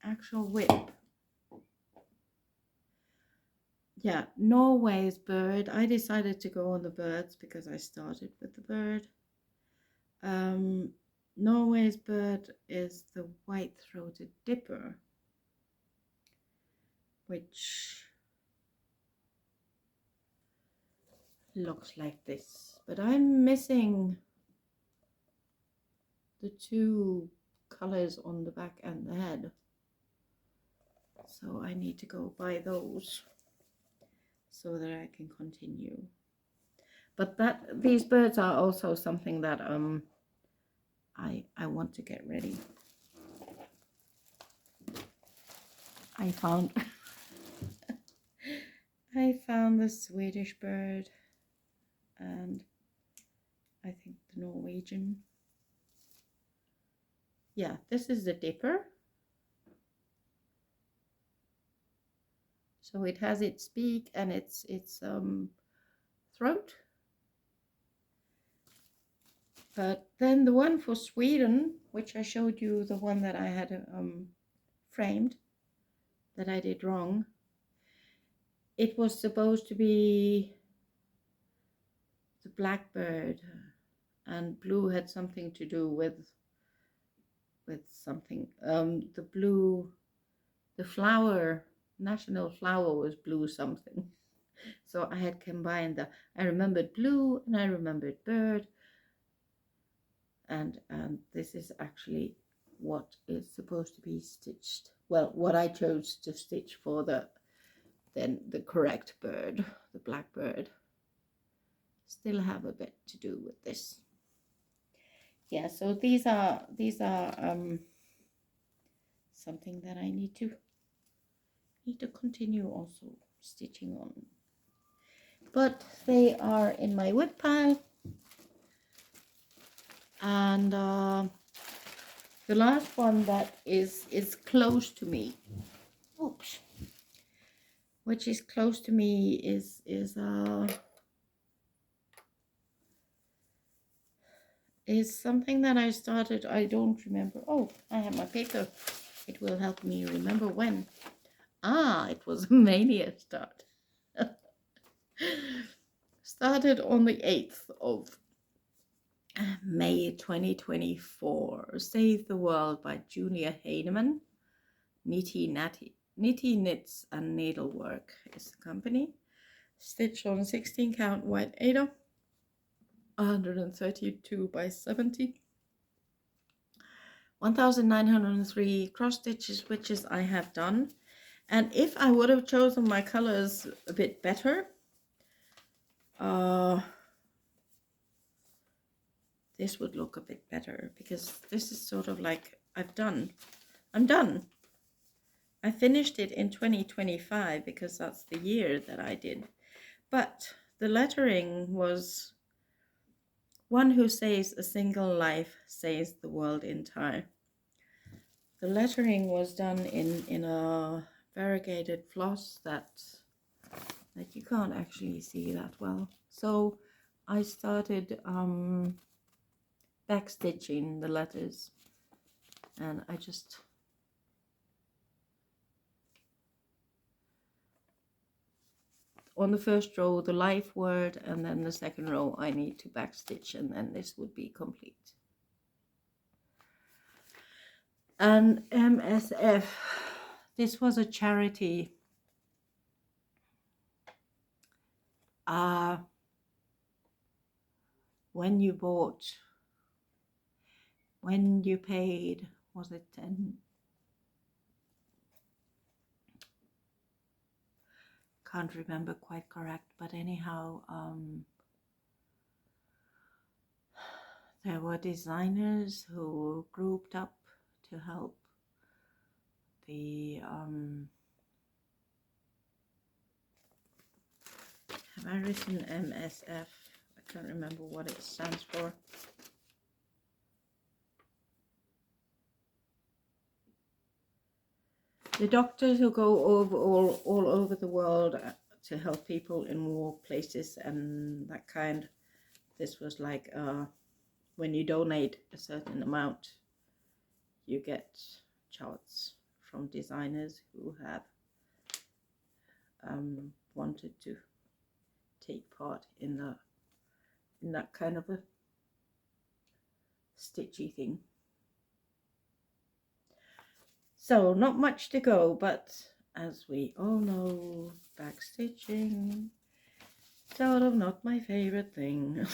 S1: actual whip. Yeah, Norway's bird. I decided to go on the birds because I started with the bird. Norway's bird is the white-throated dipper, which looks like this, but I'm missing the 2 colors on the back and the head, so I need to go buy those so that I can continue. But these birds are also something that I want to get ready. I found I found the Swedish bird and I think the Norwegian. Yeah, this is the dipper. So it has its beak and its throat. But then the one for Sweden, which I showed you, the one that I had framed, that I did wrong. It was supposed to be the blackbird, and blue had something to do with something. The blue, the flower, national flower was blue something. So I had combined I remembered blue and I remembered bird, and this is actually what is supposed to be stitched. Well, what I chose to stitch for the correct bird, the blackbird. Still have a bit to do with this. Yeah, so these are something that I need to continue also stitching on. But they are in my wood pile, and the last one that is close to me, oops, which is close to me is something that I started. I don't remember. Oh, I have my paper. It will help me remember when. It was a mania start. Started on the 8th of May 2024. Save the World by Julia Heinemann. Nitty Knits and Needlework is the company. stitch on 16 count white Ada, 132 by 70, 1903 cross stitches, which is I have done. And if I would have chosen my colors a bit better, this would look a bit better, because this is sort of like I'm done. I finished it in 2025 because that's the year that I did. But the lettering was, one who saves a single life saves the world entire. The lettering was done in a variegated floss that you can't actually see that well. So I started backstitching the letters, and I just on the first row the life word, and then the second row I need to backstitch, and then this would be complete. And MSF, this was a charity. When you paid, was it 10? Can't remember quite correct, but anyhow, there were designers who grouped up to help the have I written MSF? I can't remember what it stands for. The doctors who go over all over the world to help people in war places and that kind. This was like when you donate a certain amount, you get charts from designers who have wanted to take part in that kind of a stitchy thing. So not much to go, but as we all know, backstitching, sort of not my favorite thing.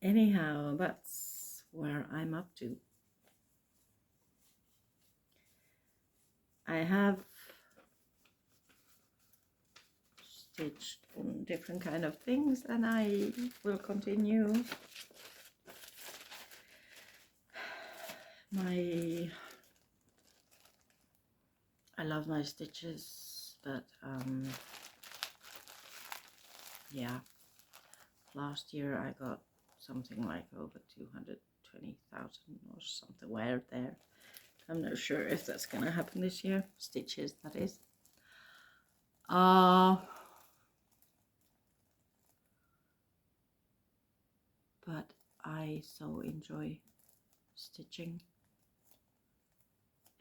S1: Anyhow, that's where I'm up to. I have stitched on different kind of things, and I will continue. I love my stitches, but yeah, last year I got something like over 220,000 or something weird there. I'm not sure if that's gonna happen this year. Stitches, that is. But I so enjoy stitching.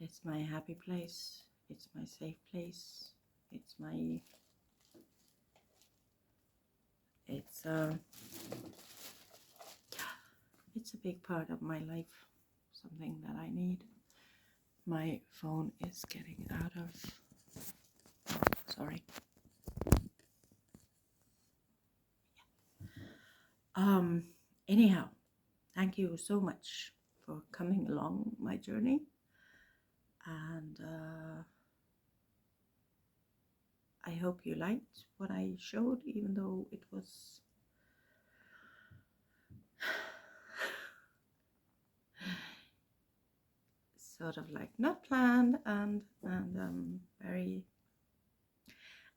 S1: It's my happy place. It's my safe place. It's a big part of my life, something that I need. My phone is getting out of, sorry. Anyhow, thank you so much for coming along my journey, and I hope you liked what I showed, even though it was sort of like not planned and very,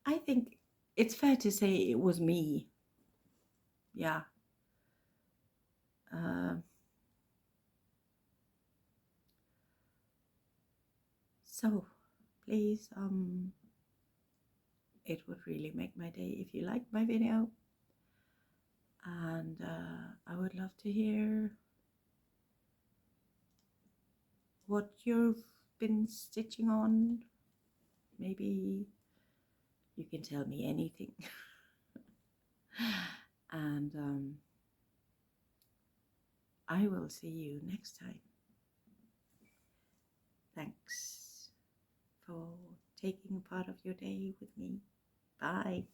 S1: I think it's fair to say it was me. Yeah. So please, it would really make my day if you liked my video, and I would love to hear what you've been stitching on. Maybe you can tell me anything. And I will see you next time. Thanks for taking part of your day with me. Bye.